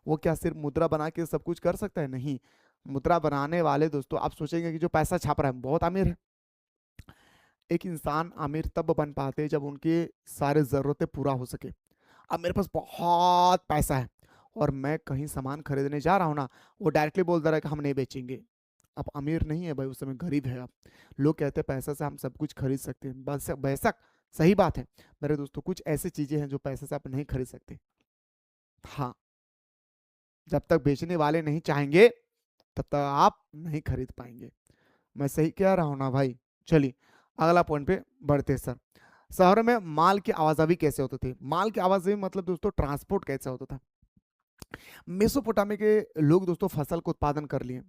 वो क्या सिर्फ मुद्रा बना के सब कुछ कर सकता है? नहीं। मुद्रा बनाने वाले दोस्तों, आप सोचेंगे कि जो पैसा छाप रहा है बहुत अमीर है। एक इंसान अमीर तब बन पाते हैं जब उनकी सारी जरूरतें पूरा हो सके। अब मेरे पास बहुत पैसा है और मैं कहीं सामान खरीदने जा रहा हूँ ना, वो डायरेक्टली बोल दे रहा है कि हम नहीं बेचेंगे। आप अमीर नहीं है भाई, उस समय गरीब है आप। लोग कहते हैं पैसा से हम सब कुछ खरीद सकते हैं, बस बेशक सही बात है मेरे दोस्तों, कुछ ऐसी चीजें हैं जो पैसे से आप नहीं खरीद सकते। हाँ, जब तक बेचने वाले नहीं चाहेंगे तब तक आप नहीं खरीद पाएंगे। मैं सही कह रहा हूं ना भाई? चलिए अगला पॉइंट पे बढ़ते हैं सर। शहरों में माल की आवाजाही कैसे होती थी? माल की आवाजाही मतलब दोस्तों ट्रांसपोर्ट कैसे होता था? मेसोपोटामिया के लोग दोस्तों फसल को उत्पादन कर लिए।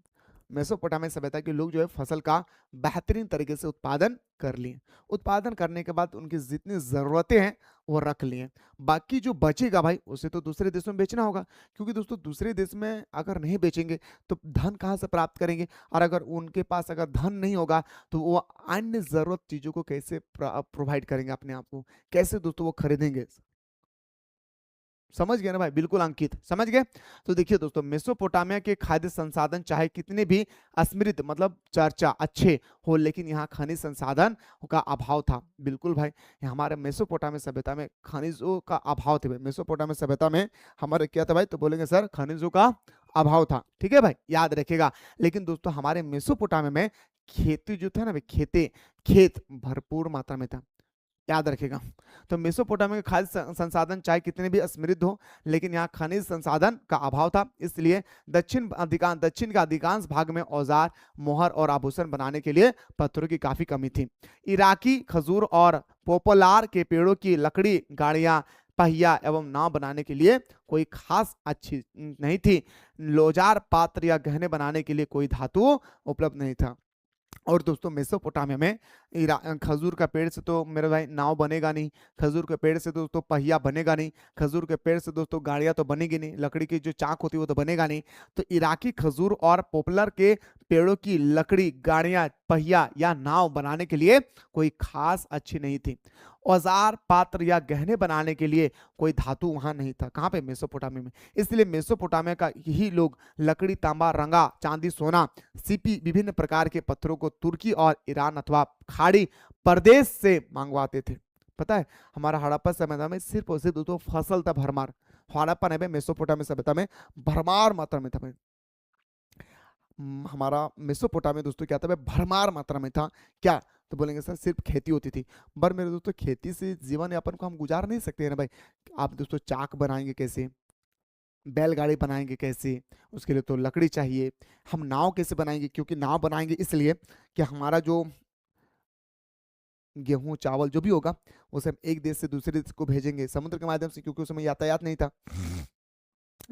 मेसोपोटामिया सभ्यता के लोग जो है फसल का बेहतरीन तरीके से उत्पादन कर लिए। उत्पादन करने के बाद उनकी जितनी ज़रूरतें हैं वो रख लिए, बाकी जो बचेगा भाई उसे तो दूसरे देशों में बेचना होगा, क्योंकि दोस्तों दूसरे देश में अगर नहीं बेचेंगे तो धन कहाँ से प्राप्त करेंगे? और अगर उनके पास अगर धन नहीं होगा तो वो अन्य ज़रूरत चीज़ों को कैसे प्रोवाइड करेंगे अपने आप को? कैसे दोस्तों वो खरीदेंगे? समझ गए ना भाई? बिल्कुल अंकित, समझ गए। तो देखिए दोस्तों, मेसोपोटामिया के खाद्य संसाधन चाहे कितने भी समृद्ध मतलब चर्चा अच्छे हो, लेकिन यहाँ खनिज संसाधन का अभाव था। बिल्कुल भाई, हमारे मेसोपोटामिया सभ्यता में खनिजों का अभाव था। मेसोपोटामिया सभ्यता में हमारे क्या था भाई? तो बोलेंगे सर खनिजों का अभाव था, ठीक है भाई, याद रखेगा। लेकिन दोस्तों हमारे मेसोपोटामिया में खेती जो था ना भाई, खेत भरपूर मात्रा में था, याद रखेगा। तो मेसोपोटामिया के खाद्य संसाधन चाहे कितने भी समृद्ध हो, लेकिन यहाँ खनिज संसाधन का अभाव था, इसलिए दक्षिण का अधिकांश भाग में औजार, मोहर और आभूषण बनाने के लिए पत्थरों की काफी कमी थी। इराकी खजूर और पोपोलार के पेड़ों की लकड़ी गाड़ियां पहिया एवं नाव बनाने के लिए कोई खास अच्छी नहीं थी। लोजार पात्र या गहने बनाने के लिए कोई धातु उपलब्ध नहीं था। और दोस्तों मेसोपोटामिया में खजूर का पेड़ से तो मेरे भाई नाव बनेगा नहीं, खजूर के पेड़ से दोस्तों पहिया बनेगा नहीं, खजूर के पेड़ से दोस्तों गाड़ियां तो बनेगी नहीं, लकड़ी की जो चाक होती है वो तो बनेगा नहीं। तो इराकी खजूर और पॉपुलर के पेड़ों की लकड़ी गाड़ियां पहिया या नाव बनाने के लिए कोई खास अच्छी नहीं थी। औजार पात्र या गहने बनाने के लिए कोई धातु वहां नहीं था। कहां पे? मेसोपोटामिया में। इसलिए मेसोपोटामिया का यही लोग लकड़ी, तांबा, रंगा, चांदी, सोना, सीपी, विभिन्न प्रकार के पत्थरों को तुर्की और ईरान अथवा खाड़ी प्रदेश से मंगवाते थे। पता है हमारा हड़प्पा सभ्यता में सिर्फ और सिर्फ दोस्तों फसल था भरमार। हड़प्पा ने मेसोपोटामिया सभ्यता में भरमार मात्रा में था भाई। हमारा मेसोपोटामिया दोस्तों क्या था भाई? भरमार मात्रा में था। क्या? तो बोलेंगे सर सिर्फ खेती होती थी। पर मेरे दोस्तों खेती से जीवन यापन को हम गुजार नहीं सकते हैं ना भाई। आप दोस्तों चाक बनाएंगे कैसे, बैलगाड़ी बनाएंगे कैसे, उसके लिए तो लकड़ी चाहिए। हम नाव कैसे बनाएंगे? क्योंकि नाव बनाएंगे इसलिए कि हमारा जो गेहूं चावल जो भी होगा उसे हम एक देश से दूसरे देश को भेजेंगे समुद्र के माध्यम से, क्योंकि उस समय यातायात नहीं था।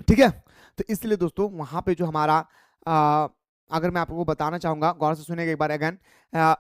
ठीक है, तो इसलिए दोस्तों वहां पे जो हमारा अगर मैं आपको बताना चाहूंगा, गौर से सुनिएगा एक बार अगेन,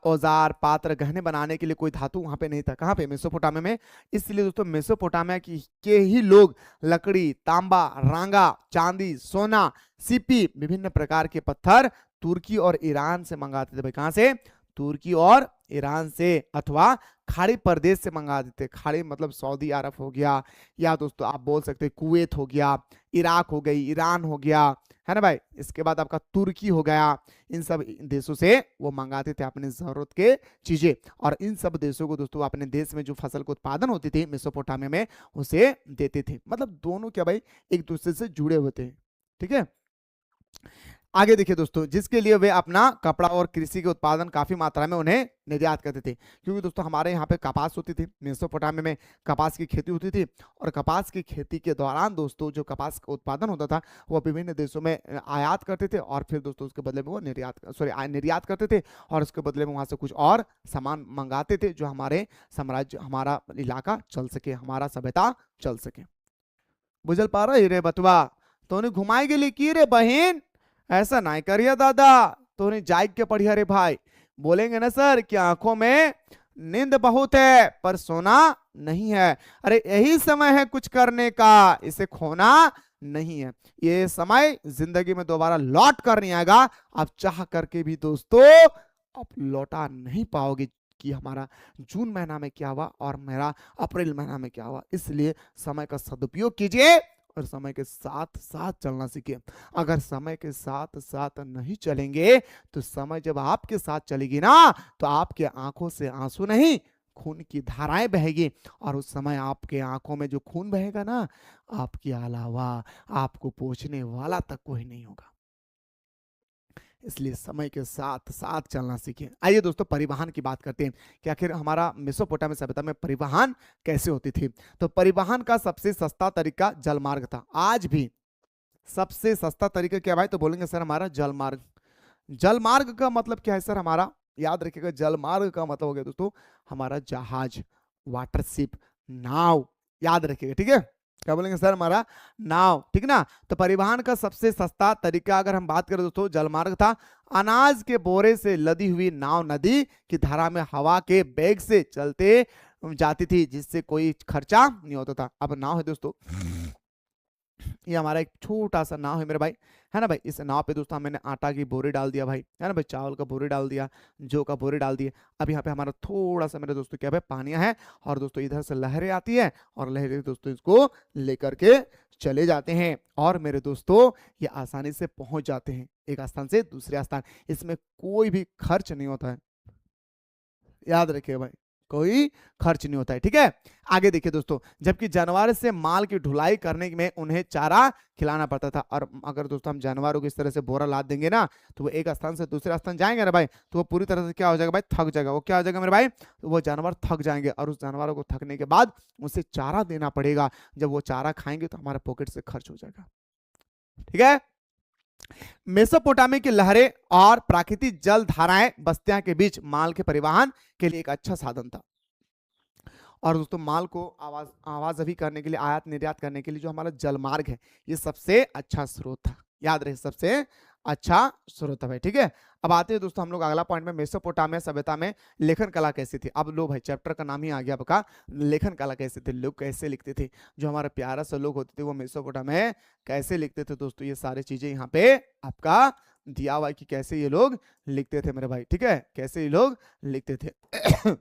औजार पात्र गहने बनाने के लिए कोई धातु वहां पे नहीं था। कहां पे? मेसोपोटामिया में। इसलिए दोस्तों मेसोपोटामिया के ही लोग लकड़ी, तांबा, रांगा, चांदी, सोना, सीपी, विभिन्न प्रकार के पत्थर तुर्की और ईरान से मंगाते थे। भाई कहां से? तुर्की और ईरान से, अथवा खाड़ी प्रदेश से मंगा देते। खाड़ी मतलब सऊदी अरब हो गया, या दोस्तों आप बोल सकते हैं कुवैत हो गया, इराक हो गई, ईरान हो गया, है ना भाई। इसके बाद आपका तुर्की हो गया। इन सब देशों से वो मंगाते थे अपने जरूरत के चीजें, और इन सब देशों को दोस्तों अपने देश में जो फसल का उत्पादन होती थी मेसोपोटामिया में उसे देते थे। मतलब दोनों क्या भाई एक दूसरे से जुड़े होते हैं। ठीक है, आगे देखिए दोस्तों, जिसके लिए वे अपना कपड़ा और कृषि के उत्पादन काफी मात्रा में उन्हें निर्यात करते थे। क्योंकि दोस्तों हमारे यहाँ पे कपास होती थी, मेसोपोटामिया में कपास की खेती होती थी, और कपास की खेती के दौरान दोस्तों जो कपास का उत्पादन होता था वो विभिन्न देशों में आयात करते थे, और फिर दोस्तों उसके बदले में वो निर्यात करते थे, और उसके बदले में वहां से कुछ और सामान मंगाते थे जो हमारे साम्राज्य, हमारा इलाका चल सके, हमारा सभ्यता चल सके। बुझल पा रही रे बतवा? तो घुमाई गेली की रे बहन? ऐसा नहीं करिए दादा, तूने जाग के पढ़िया रे भाई। बोलेंगे ना सर कि आंखों में नींद बहुत है पर सोना नहीं है। अरे यही समय है कुछ करने का, इसे खोना नहीं है। ये समय जिंदगी में दोबारा लौट कर नहीं आएगा। आप चाह करके भी दोस्तों आप लौटा नहीं पाओगे कि हमारा जून महीना में क्या हुआ और मेरा अप्रैल महीना में क्या हुआ। इसलिए समय का सदुपयोग कीजिए और समय के साथ साथ चलना सीखिए। अगर समय के साथ साथ नहीं चलेंगे तो समय जब आपके साथ चलेगी ना तो आपके आंखों से आंसू नहीं खून की धाराएं बहेगी, और उस समय आपके आंखों में जो खून बहेगा ना, आपके अलावा आपको पूछने वाला तक कोई नहीं होगा। इसलिए समय के साथ साथ चलना सीखें। आइए दोस्तों परिवहन की बात करते हैं कि आखिर हमारा मेसोपोटामिया सभ्यता में परिवहन कैसे होती थी। तो परिवहन का सबसे सस्ता तरीका जलमार्ग था। आज भी सबसे सस्ता तरीका क्या भाई? तो बोलेंगे सर हमारा जलमार्ग। जलमार्ग का मतलब क्या है सर हमारा? याद रखिएगा, जलमार्ग का मतलब हो गया दोस्तों हमारा जहाज, वाटरशिप, नाव। याद रखिएगा, ठीक है। क्या बोलेंगे सर? हमारा नाव, ठीक ना। तो परिवहन का सबसे सस्ता तरीका अगर हम बात करें दोस्तों जलमार्ग था। अनाज के बोरे से लदी हुई नाव नदी की धारा में हवा के वेग से चलते जाती थी, जिससे कोई खर्चा नहीं होता था। अब नाव है दोस्तों, ये हमारा एक छोटा सा नाव है मेरे भाई, है ना भाई। इस नाव पे दोस्तों मैंने आटा की बोरी डाल दिया भाई, है ना भाई, चावल का बोरी डाल दिया, जौ का बोरी डाल दिया। अब यहाँ पे हमारा थोड़ा सा मेरे दोस्तों क्या है पानिया है, और दोस्तों इधर से लहरें आती है, और लहरें दोस्तों इसको लेकर के चले जाते हैं, और मेरे दोस्तों ये आसानी से पहुंच जाते हैं एक स्थान से दूसरे स्थान। इसमें कोई भी खर्च नहीं होता है, याद रखिए भाई, कोई खर्च नहीं होता है, ठीक है। आगे देखिए दोस्तों, जबकि जानवर से माल की ढुलाई करने में उन्हें चारा खिलाना पड़ता था। और अगर दोस्तों हम जानवरों को इस तरह से बोरा लाद देंगे ना, तो वो एक स्थान से दूसरे स्थान जाएंगे ना भाई, तो वो पूरी तरह से क्या हो जाएगा भाई? थक जाएगा। वो क्या हो जाएगा मेरे भाई? तो वो जानवर थक जाएंगे, और उस जानवरों को थकने के बाद उसे चारा देना पड़ेगा। जब वो चारा खाएंगे तो हमारे पॉकेट से खर्च हो जाएगा, ठीक है। मेसोपोटामिया की लहरें और प्राकृतिक जल धाराएं बस्तियां के बीच माल के परिवहन के लिए एक अच्छा साधन था। और दोस्तों माल को आवाजाही करने के लिए, आयात निर्यात करने के लिए जो हमारा जलमार्ग है ये सबसे अच्छा स्रोत था। याद रहे, सबसे अच्छा स्रोत है भाई, ठीक है। अब आते हैं दोस्तों हम लोग अगला पॉइंट में, मेसोपोटामिया सभ्यता में लेखन कला कैसी थी। अब लो भाई, चैप्टर का नाम ही आ गया आपका, लेखन कला कैसे थे, लोग कैसे लिखते थे, जो हमारे प्यारा सा लोग होते थे वो मेसोपोटामिया में कैसे लिखते थे दोस्तों, ये सारी चीजें यहाँ पे आपका दिया हुआ है कि कैसे ये लोग लिखते थे मेरे भाई, ठीक है, कैसे ये लोग लिखते थे।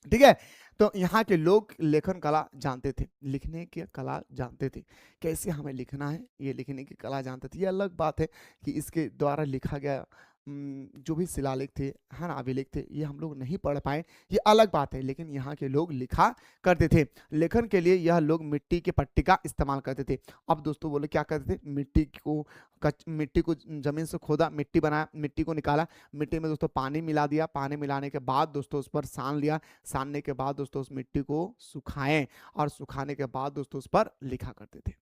ठीक है। तो यहाँ के लोग लेखन कला जानते थे, लिखने की कला जानते थे, कैसे हमें लिखना है ये लिखने की कला जानते थे। ये अलग बात है कि इसके द्वारा लिखा गया जो भी शिलालेख थे, है ना, अभिलेख थे, ये हम लोग नहीं पढ़ पाए, ये अलग बात है, लेकिन यहाँ के लोग लिखा करते थे। लेखन के लिए यह लोग मिट्टी के पट्टी का इस्तेमाल करते थे। अब दोस्तों बोले क्या करते थे, मिट्टी को जमीन से खोदा, मिट्टी बनाया, मिट्टी को निकाला, मिट्टी में दोस्तों पानी मिला दिया, पानी मिलाने के बाद दोस्तों उस पर सान लिया, सानने के बाद दोस्तों उस मिट्टी को सुखाएं, और सुखाने के बाद दोस्तों उस पर लिखा करते थे।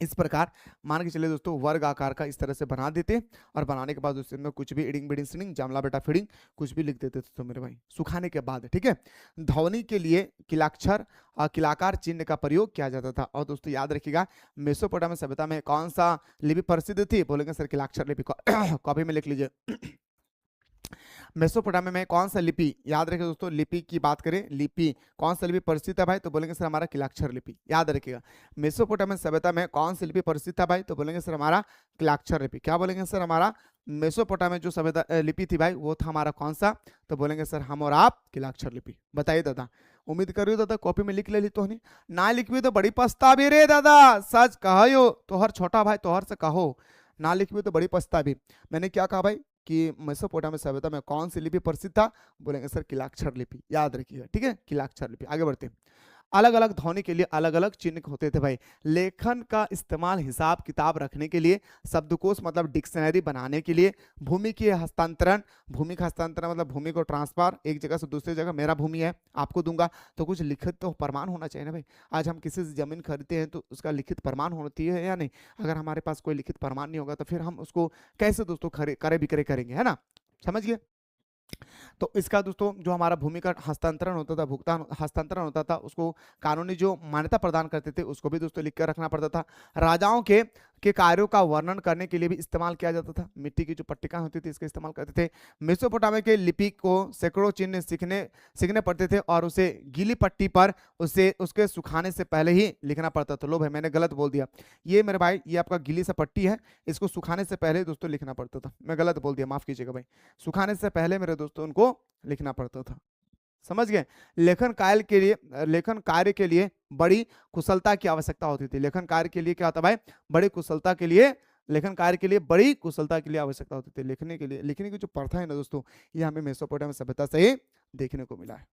इस प्रकार मान के चले दोस्तों वर्ग आकार का इस तरह से बना देते, और बनाने के बाद उसमें कुछ भी इडिंग बिडिंग सिडिंग जामला बेटा फीडिंग कुछ भी लिख देते थे तो मेरे भाई, सुखाने के बाद, ठीक है। ध्वनि के लिए किलाक्षर और किलाकार चिन्ह का प्रयोग किया जाता था। और दोस्तों याद रखिएगा, मेसोपोटामिया सभ्यता में कौन सा लिपि प्रसिद्ध थी, बोलेंगे सर किलाक्षर लिपि। कॉपी में लिख लीजिए। मेसोपोटामिया में कौन सा लिपि, याद रखिए दोस्तों, लिपि की बात करें, लिपि कौन सा लिपि प्रसिद्ध है भाई, तो बोलेंगे सर हमारा किलाक्षर लिपि। याद रखिएगा, मेसोपोटामिया सभ्यता में कौन सी लिपि प्रसिद्ध था भाई, तो बोलेंगे सर हमारा किलाक्षर लिपि। क्या बोलेंगे सर, हमारा मेसोपोटामिया जो सभ्यता लिपि थी भाई वो था हमारा कौन सा, तो बोलेंगे सर हम और आप किलाक्षर लिपि। बताइए दादा, उम्मीद करियो दादा कॉपी में लिख ले ली तो नहीं, ना लिखी तो बड़ी पछतावी रे दादा, सच कहो तो हर छोटा भाई तोहर से कहो, ना लिखी तो बड़ी पछतावी। मैंने क्या कहा भाई कि मेसोपोटामिया सभ्यता में कौन सी लिपि प्रसिद्ध था, बोलेंगे सर किलाक्षर लिपि। याद रखिएगा, ठीक है, किलाक्षर लिपि। आगे बढ़ते हैं। अलग अलग ध्वनि के लिए अलग अलग चिन्ह होते थे भाई। लेखन का इस्तेमाल हिसाब किताब रखने के लिए, शब्दकोश मतलब डिक्शनरी बनाने के लिए, भूमि की हस्तांतरण, भूमि का हस्तांतरण मतलब भूमि को ट्रांसफर, एक जगह से दूसरी जगह, मेरा भूमि है आपको दूंगा तो कुछ लिखित तो प्रमाण होना चाहिए ना भाई। आज हम किसी से जमीन खरीदते हैं तो उसका लिखित प्रमाण होती है या नहीं, अगर हमारे पास कोई लिखित प्रमाण नहीं होगा तो फिर हम उसको कैसे दोस्तों करे विक्रय करेंगे, है ना, समझ गए। तो इसका दोस्तों जो हमारा भूमि का हस्तांतरण होता था, भुगतान हस्तांतरण होता था, उसको कानूनी जो मान्यता प्रदान करते थे उसको भी दोस्तों लिख कर रखना पड़ता था। राजाओं के कार्यों का वर्णन करने के लिए भी इस्तेमाल किया जाता था, मिट्टी की जो पट्टिकाएं होती थी इसका इस्तेमाल करते थे। मेसोपोटामिया के लिपि को सैकड़ों चिन्ह सीखने पड़ते थे, और उसे गीली पट्टी पर उसके सुखाने से पहले ही लिखना पड़ता था। लो भाई मैंने गलत बोल दिया, ये मेरे भाई ये आपका गीली सा पट्टी है, इसको सुखाने से पहले दोस्तों लिखना पड़ता था, मैं गलत बोल दिया, माफ कीजिएगा भाई, सुखाने से पहले मेरे दोस्तों उनको लिखना पड़ता था, समझ गए। लेखन कार्य के लिए बड़ी कुशलता की आवश्यकता होती थी। लेखन कार्य के लिए क्या होता भाई, बड़ी कुशलता के लिए, लेखन कार्य के लिए बड़ी कुशलता के लिए आवश्यकता होती थी। लिखने के लिए, लिखने की जो प्रथा है ना दोस्तों, ये हमें मेसोपोटामिया सभ्यता से ही देखने को मिला है।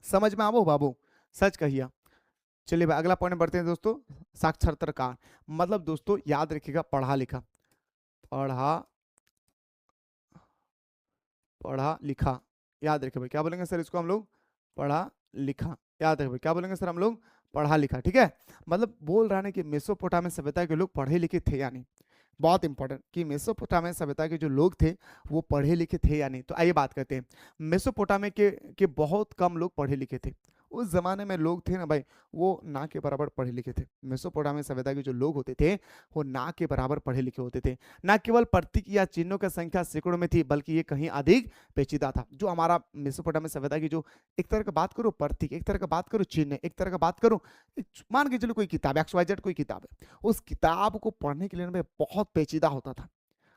समझ में आवो बाबू, सच कहिए। चलिए भाई अगला पॉइंट बढ़ते हैं दोस्तों, साक्षरता, मतलब दोस्तों याद रखिएगा पढ़ा लिखा, पढ़ा लिखा, याद रखिए भाई, क्या बोलेंगे सर इसको हम लोग, पढ़ा लिखा। याद रखिए भाई, क्या बोलेंगे सर हम लोग, पढ़ा लिखा, ठीक है। मतलब बोल रहा है कि मेसोपोटामिया सभ्यता के लोग पढ़े लिखे थे या नहीं, बहुत इंपॉर्टेंट कि मेसोपोटामिया सभ्यता के जो लोग थे वो पढ़े लिखे थे या नहीं। तो आइए बात करते हैं, मेसोपोटामिया के बहुत कम लोग पढ़े लिखे थे। उस जमाने में लोग थे ना भाई, वो ना के बराबर पढ़े लिखे थे। मेसोपोटामिया सभ्यता के जो लोग होते थे वो ना के बराबर पढ़े लिखे होते थे। ना केवल प्रतीक या चिन्हों की संख्या सैकड़ों में थी, बल्कि ये कहीं अधिक पेचीदा था। जो हमारा मेसोपोटामिया सभ्यता की जो एक तरह का बात करो प्रतीक, एक तरह का बात करो चिन्ह, एक तरह का बात करो, मान के चलो कोई किताब XYZ कोई किताब है, उस किताब को पढ़ने के लिए ना बहुत पेचीदा होता था।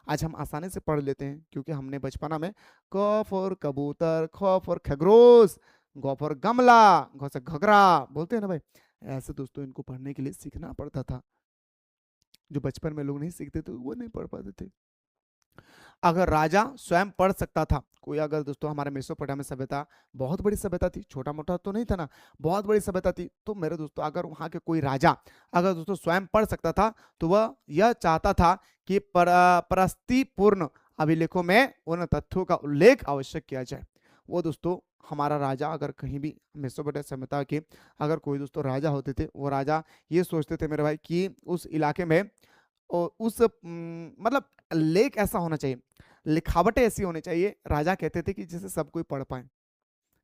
आज हम आसानी से पढ़ लेते हैं क्योंकि हमने बचपना में क फॉर कबूतर, ख फॉर खरगोश, ग फॉर गमला, घ से घगरा बोलते हैं ना भाई। ऐसे दोस्तों इनको पढ़ने के लिए सीखना पड़ता था, जो बचपन में लोग नहीं सीखते थे वो नहीं पढ़ पाते थे। अगर राजा स्वयं पढ़ सकता था, कोई अगर दोस्तों हमारे मेसोपोटामिया सभ्यता बहुत बड़ी सभ्यता थी, छोटा मोटा तो नहीं था ना, बहुत बड़ी सभ्यता थी, तो मेरे दोस्तों अगर वहां के कोई राजा अगर दोस्तों स्वयं पढ़ सकता था तो वह यह चाहता था कि प्रस्तीपूर्ण अभिलेखों में उन तथ्यों का उल्लेख आवश्यक किया जाए। वो दोस्तों हमारा राजा अगर कहीं भी मेसोपोटामिया सभ्यता के अगर कोई दोस्तों राजा होते थे, वो राजा ये सोचते थे मेरे भाई कि उस इलाके में और उस मतलब लेख ऐसा होना चाहिए, लिखावटें ऐसी होनी चाहिए, राजा कहते थे कि जिसे सब कोई पढ़ पाए,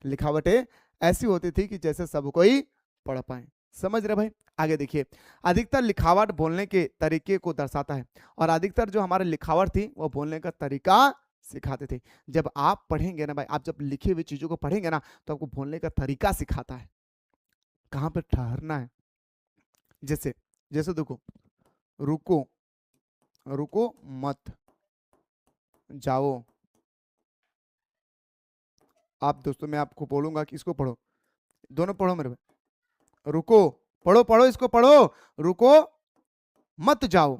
लिखावटें ऐसी होती थी कि जैसे सब कोई पढ़ पाए। समझ रहे भाई? आगे देखिए, अधिकतर लिखावट बोलने के तरीके को दर्शाता है, और अधिकतर जो हमारे लिखावट थी वो बोलने का तरीका सिखाते थे। जब आप पढ़ेंगे ना भाई, आप जब लिखी हुई चीजों को पढ़ेंगे ना, तो आपको बोलने का तरीका सिखाता है, कहाँ पे ठहरना है। जैसे जैसे देखो, रुको, रुको मत जाओ। आप दोस्तों, मैं आपको बोलूंगा कि इसको पढ़ो, दोनों पढ़ो मेरे भाई। रुको, पढ़ो पढ़ो, इसको पढ़ो। रुको मत जाओ।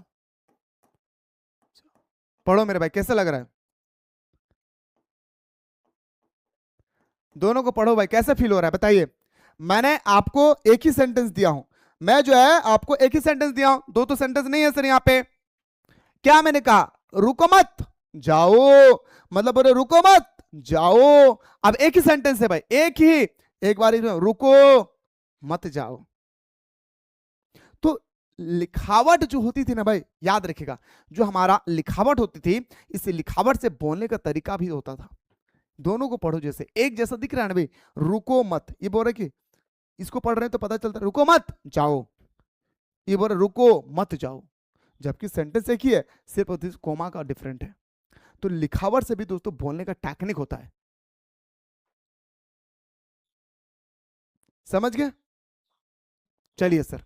पढ़ो मेरे भाई, कैसा लग रहा है? दोनों को पढ़ो भाई, कैसा फील हो रहा है बताइए। मैंने आपको एक ही सेंटेंस दिया हूं, मैं जो है आपको एक ही सेंटेंस दिया हूं, दो तो सेंटेंस नहीं है सर यहाँ पे। क्या मैंने कहा? रुको मत जाओ, मतलब बोले रुको मत जाओ। अब एक ही सेंटेंस है भाई, एक ही, एक बार इसमें रुको मत जाओ। तो लिखावट जो होती थी ना भाई, याद रखिएगा, जो हमारा लिखावट होती थी, इस लिखावट से बोलने का तरीका भी होता था। दोनों को पढ़ो, जैसे एक जैसा दिख रहा है ना भाई, रुको मत, ये बोल रहे कि इसको पढ़ रहे हैं तो पता चलता है रुको मत जाओ, ये बोल रहे रुको मत जाओ, जबकि सेंटेंस एक ही है, सिर्फ कोमा का डिफरेंट है। तो लिखावट से भी दोस्तों बोलने का टेक्निक होता है। समझ गए? चलिए सर।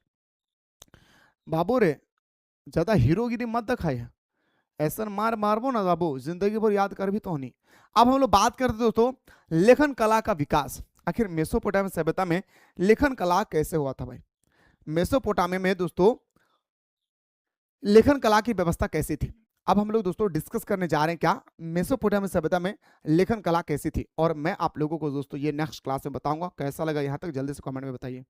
बाबू रे, ज्यादा हीरोगिरी मत दिखाइए, ऐसा मार मारबो ना बाबू, जिंदगी भर याद कर भी तो नहीं। अब हम लोग बात करते दोस्तों लेखन कला का विकास। आखिर मेसोपोटामिया सभ्यता में लेखन कला कैसे हुआ था भाई? मेसोपोटामिया में दोस्तों लेखन कला की व्यवस्था कैसी थी? अब हम लोग दोस्तों डिस्कस करने जा रहे हैं क्या मेसोपोटामिया सभ्यता में लेखन कला कैसी थी, और मैं आप लोगों को दोस्तों ये नेक्स्ट क्लास में बताऊंगा। कैसा लगा यहाँ तक जल्दी से कमेंट में बताइए।